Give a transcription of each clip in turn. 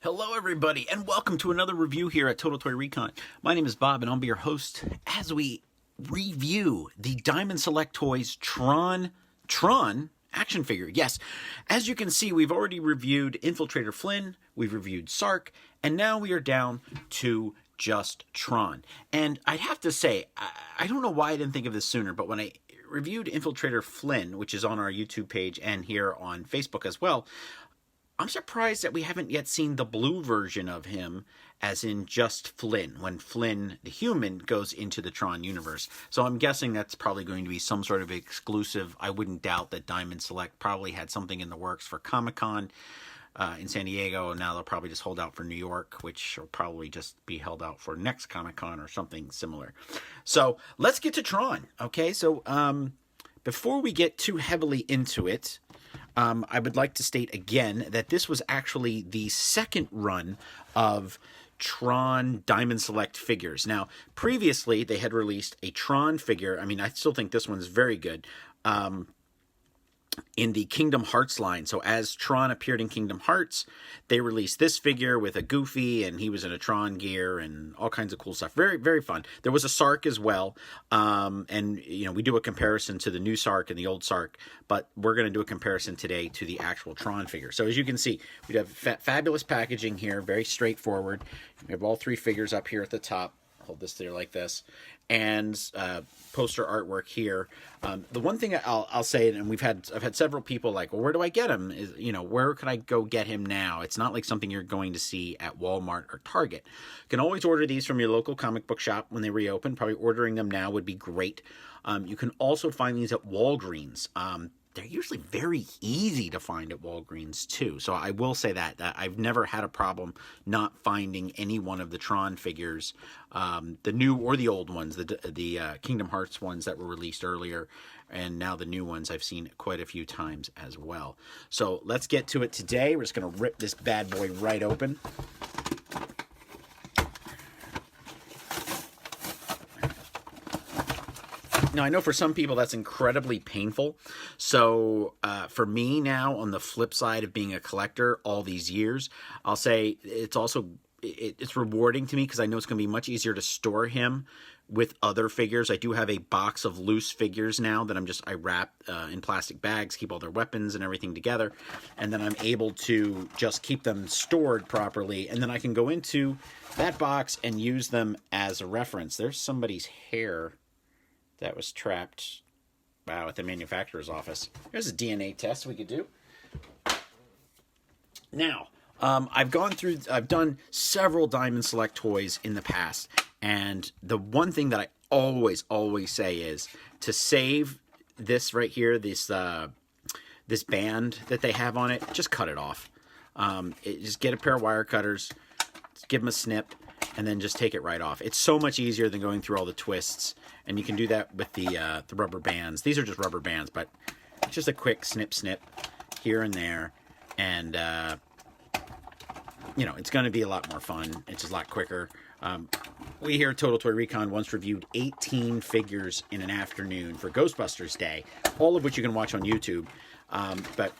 Hello everybody, and welcome to another review here at Total Toy Recon. My name is Bob, and I'll be your host as we review the Diamond Select Toys Tron action figure. Yes, as you can see, we've already reviewed Infiltrator Fynn, we've reviewed Sark, and now we are down to just Tron. And I'd have to say, I don't know why I didn't think of this sooner, but when I reviewed Infiltrator Fynn, which is on our YouTube page and here on Facebook as well, I'm surprised that we haven't yet seen the blue version of him, as in just Flynn, when Flynn, the human, goes into the Tron universe. So I'm guessing that's probably going to be some sort of exclusive. I wouldn't doubt that Diamond Select probably had something in the works for Comic-Con in San Diego, and now they'll probably just hold out for New York, which will probably just be held out for next Comic-Con or something similar. So let's get to Tron, okay? So before we get too heavily into it, I would like to state again that this was actually the second run of Tron Diamond Select figures. Now, previously, they had released a Tron figure. I mean, I still think this one's very good. In the Kingdom Hearts line. So as Tron appeared in Kingdom Hearts, they released this figure with a Goofy, and he was in a Tron gear and all kinds of cool stuff. Very, very fun. There was a Sark as well. And, you know, we do a comparison to the new Sark and the old Sark, but we're going to do a comparison today to the actual Tron figure. So as you can see, we have fabulous packaging here, very straightforward. We have all three figures up here at the top. Hold this there like this, and poster artwork here. The one thing I'll say, and I've had several people like, well, where do I get him? Is, you know, where can I go get him now? It's not like something you're going to see at Walmart or Target. You can always order these from your local comic book shop when they reopen. Probably ordering them now would be great. You can also find these at Walgreens. They're usually very easy to find at Walgreens, too. So I will say that I've never had a problem not finding any one of the Tron figures, the new or the old ones, the Kingdom Hearts ones that were released earlier, and now the new ones I've seen quite a few times as well. So let's get to it today. We're just going to rip this bad boy right open. Now, I know for some people that's incredibly painful. So for me now, on the flip side of being a collector all these years, I'll say it's also it's rewarding to me because I know it's going to be much easier to store him with other figures. I do have a box of loose figures now that I wrap in plastic bags, keep all their weapons and everything together, and then I'm able to just keep them stored properly, and then I can go into that box and use them as a reference. There's somebody's hair that was trapped, wow, at the manufacturer's office. Here's a DNA test we could do. Now, I've done several Diamond Select toys in the past, and the one thing that I always say is to save this right here, this band that they have on it, just cut it off. Just get a pair of wire cutters, give them a snip, and then just take it right off. It's so much easier than going through all the twists, and you can do that with the rubber bands. These are just rubber bands, but just a quick snip here and there, and you know, it's going to be a lot more fun. It's just a lot quicker. We here at Total Toy Recon once reviewed 18 figures in an afternoon for Ghostbusters Day, all of which you can watch on YouTube, but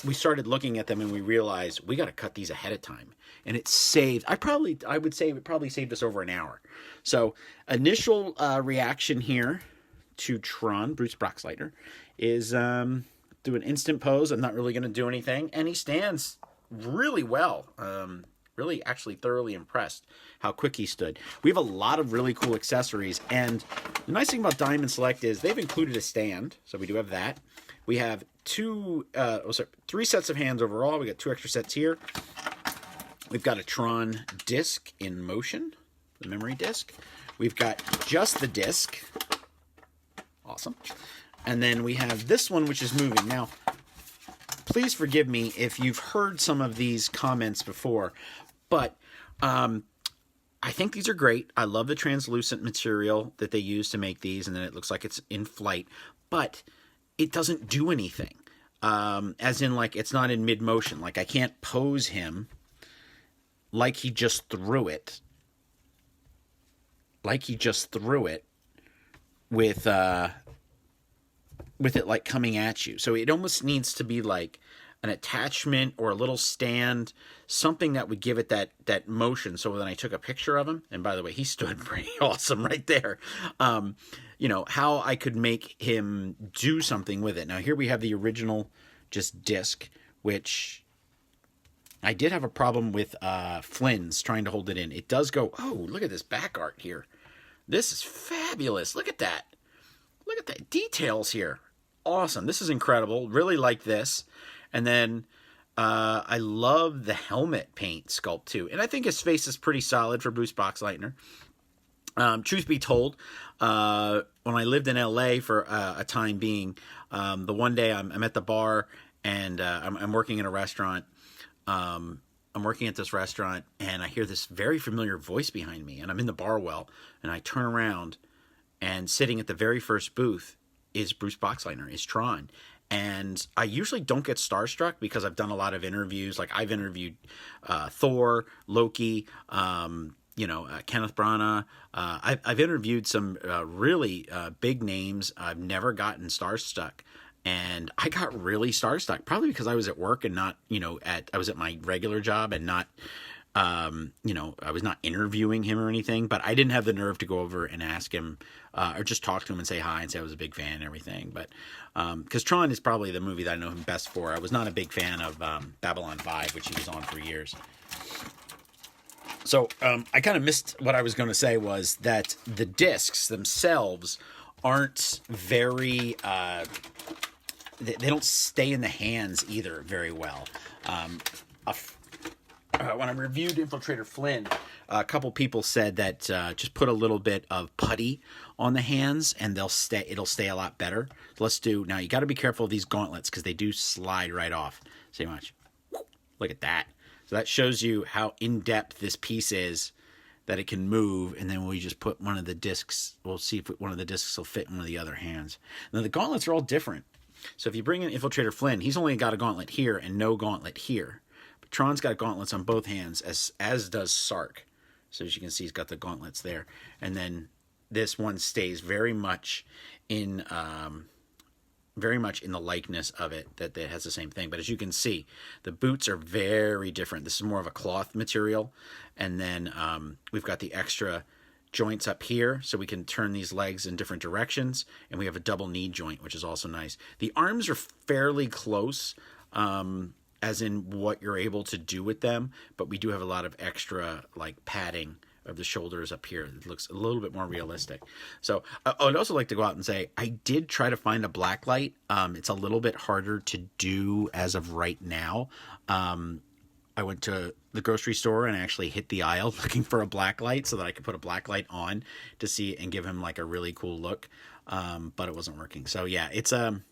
we started looking at them and we realized we got to cut these ahead of time. And it saved, I would say it probably saved us over an hour. So initial reaction here to Tron, Bruce Boxleitner, is do an instant pose. I'm not really going to do anything. And he stands really well. Really actually thoroughly impressed how quick he stood. We have a lot of really cool accessories. And the nice thing about Diamond Select is they've included a stand. So we do have that. We have three sets of hands overall. We got 2 extra sets here. We've got a Tron disc in motion, the memory disc. We've got just the disc. Awesome. And then we have this one, which is moving. Now, please forgive me if you've heard some of these comments before, but I think these are great. I love the translucent material that they use to make these, and then it looks like it's in flight, but it doesn't do anything. As in, like, it's not in mid-motion. Like, I can't pose him like he just threw it. With it, like, coming at you. So it almost needs to be, like, an attachment or a little stand, something that would give it that motion. So then I took a picture of him, and by the way, he stood pretty awesome right there. How I could make him do something with it. Now here we have the original just disc, which I did have a problem with Flynn's trying to hold it in. It does go, oh, look at this back art here. This is fabulous. Look at that. Look at the details here. Awesome. This is incredible. Really like this. And then I love the helmet paint sculpt too. And I think his face is pretty solid for Bruce Boxleitner. Truth be told, when I lived in LA for a time being, the one day I'm at the bar and I'm working in a restaurant. I'm working at this restaurant and I hear this very familiar voice behind me, and I'm in the bar well, and I turn around, and sitting at the very first booth is Bruce Boxleitner, is Tron. And I usually don't get starstruck because I've done a lot of interviews. Like I've interviewed Thor, Loki, Kenneth Branagh. I've interviewed some really big names. I've never gotten starstruck. And I got really starstruck, probably because I was at work and not, I was at my regular job and not, I was not interviewing him or anything, but I didn't have the nerve to go over and ask him or just talk to him and say hi and say I was a big fan and everything. But because Tron is probably the movie that I know him best for. I was not a big fan of Babylon 5, which he was on for years. So I kind of missed what I was going to say, was that the discs themselves aren't very... they don't stay in the hands either very well. When I reviewed Infiltrator Fynn, a couple people said that just put a little bit of putty on the hands and it'll stay a lot better. So let's do, now you got to be careful of these gauntlets because they do slide right off. See how much? Look at that. So that shows you how in-depth this piece is, that it can move, and then we just put one of the discs, we'll see if one of the discs will fit in one of the other hands. Now the gauntlets are all different. So if you bring in Infiltrator Fynn, he's only got a gauntlet here and no gauntlet here. But Tron's got gauntlets on both hands, as does Sark. So as you can see, he's got the gauntlets there. And then this one stays very much in the likeness of it, that it has the same thing. But as you can see, the boots are very different. This is more of a cloth material. And then we've got the extra joints up here, so we can turn these legs in different directions, and we have a double knee joint, which is also nice. The arms are fairly close, as in what you're able to do with them, but we do have a lot of extra like padding of the shoulders up here. It looks a little bit more realistic. So I would also like to go out and say I did try to find a black light. It's a little bit harder to do as of right now. I went to the grocery store and actually hit the aisle looking for a black light so that I could put a black light on to see and give him like a really cool look. But it wasn't working. So yeah, it's the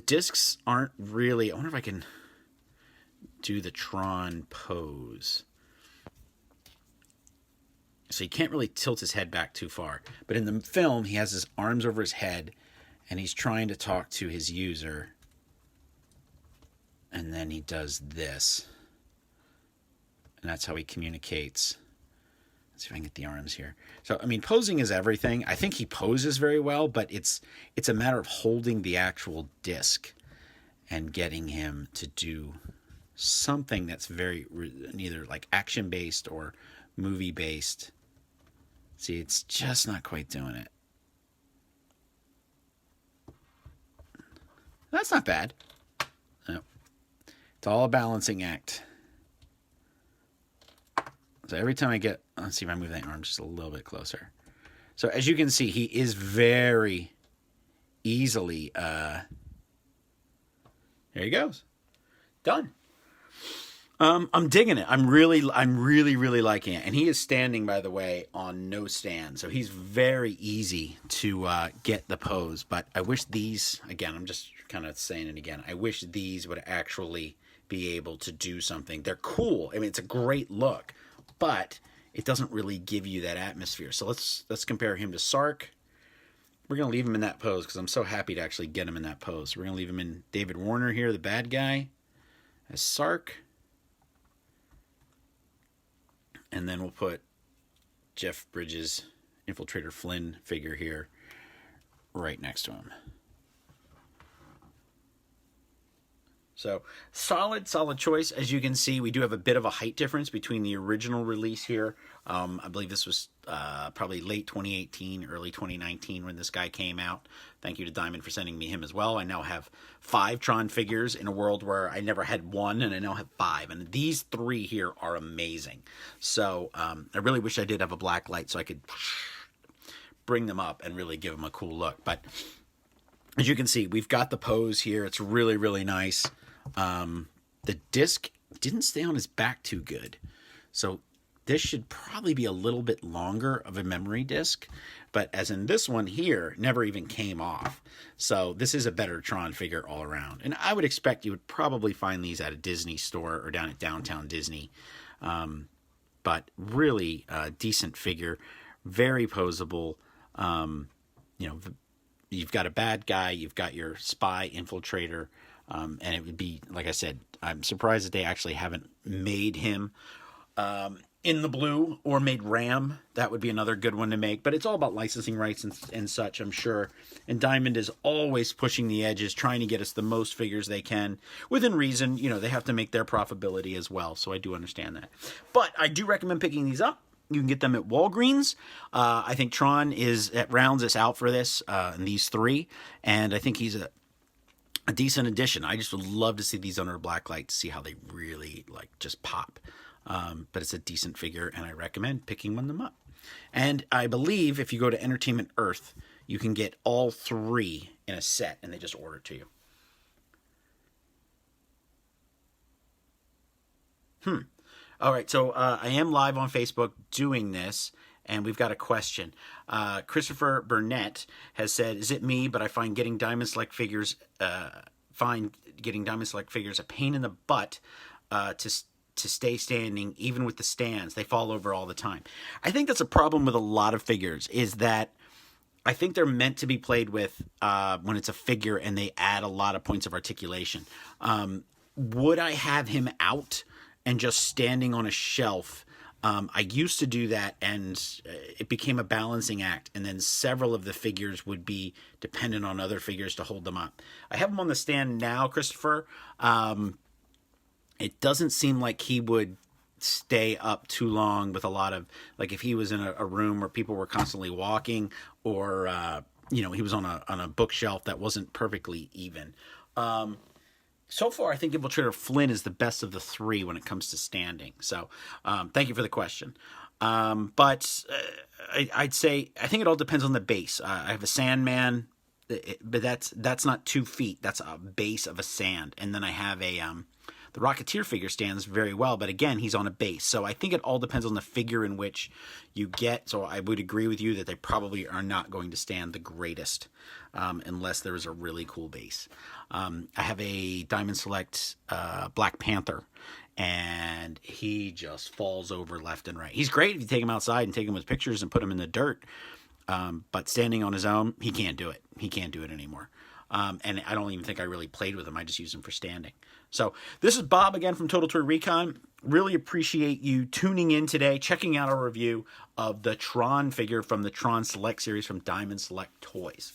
discs aren't really, I wonder if I can do the Tron pose. So you can't really tilt his head back too far. But in the film, he has his arms over his head and he's trying to talk to his user. And then he does this. And that's how he communicates. Let's see if I can get the arms here. So, I mean, posing is everything. I think he poses very well, but it's a matter of holding the actual disc and getting him to do something that's very neither like action-based or movie-based. See, it's just not quite doing it. That's not bad. No. It's all a balancing act. So every time I get, let's see if I move that arm just a little bit closer. So as you can see, he is very easily, there he goes. Done. I'm digging it. I'm really liking it. And he is standing, by the way, on no stand. So he's very easy to get the pose. But I wish these, again, I'm just kind of saying it again. I wish these would actually be able to do something. They're cool. I mean, it's a great look. But it doesn't really give you that atmosphere. So let's compare him to Sark. We're going to leave him in that pose because I'm so happy to actually get him in that pose. We're going to leave him in David Warner here, the bad guy, as Sark. And then we'll put Jeff Bridges' Infiltrator Fynn figure here right next to him. So solid choice. As you can see, we do have a bit of a height difference between the original release here. I believe this was probably late 2018, early 2019 when this guy came out. Thank you to Diamond for sending me him as well. I now have 5 Tron figures in a world where I never had 1, and I now have 5. And these 3 here are amazing. So I really wish I did have a black light so I could bring them up and really give them a cool look. But as you can see, we've got the pose here. It's really, really nice. The disc didn't stay on his back too good. So this should probably be a little bit longer of a memory disc. But as in this one here, never even came off. So this is a better Tron figure all around. And I would expect you would probably find these at a Disney store or down at Downtown Disney. But really decent figure. Very posable. You've got a bad guy. You've got your spy infiltrator. And it would be, like I said, I'm surprised that they actually haven't made him in the blue or made Ram. That would be another good one to make. But it's all about licensing rights and such, I'm sure. And Diamond is always pushing the edges, trying to get us the most figures they can. Within reason, they have to make their profitability as well. So I do understand that. But I do recommend picking these up. You can get them at Walgreens. I think Tron rounds us out for this, in these 3. And I think he's a decent addition. I just would love to see these under a black light to see how they really just pop. But it's a decent figure, and I recommend picking them up. And I believe if you go to Entertainment Earth, you can get all 3 in a set, and they just order it to you. All right, so I am live on Facebook doing this, and we've got a question. Christopher Burnett has said, "Is it me? But I find getting Diamond Select figures a pain in the butt to stay standing, even with the stands. They fall over all the time." I think that's a problem with a lot of figures. Is that I think they're meant to be played with when it's a figure, and they add a lot of points of articulation. Would I have him out and just standing on a shelf? I used to do that, and it became a balancing act, and then several of the figures would be dependent on other figures to hold them up. I have him on the stand now, Christopher. It doesn't seem like he would stay up too long with a lot of, if he was in a room where people were constantly walking, or he was on a bookshelf that wasn't perfectly even. So far, I think Infiltrator Fynn is the best of the 3 when it comes to standing. So, thank you for the question. But I'd say I think it all depends on the base. I have a Sandman, but that's not 2 feet. That's a base of a sand. And then I have the Rocketeer figure stands very well, but again, he's on a base. So I think it all depends on the figure in which you get. So I would agree with you that they probably are not going to stand the greatest unless there is a really cool base. I have a Diamond Select Black Panther, and he just falls over left and right. He's great if you take him outside and take him with pictures and put him in the dirt. But standing on his own, he can't do it. He can't do it anymore. And I don't even think I really played with him. I just used him for standing. So this is Bob again from Total Toy Recon. Really appreciate you tuning in today, checking out our review of the Tron figure from the Tron Select series from Diamond Select Toys.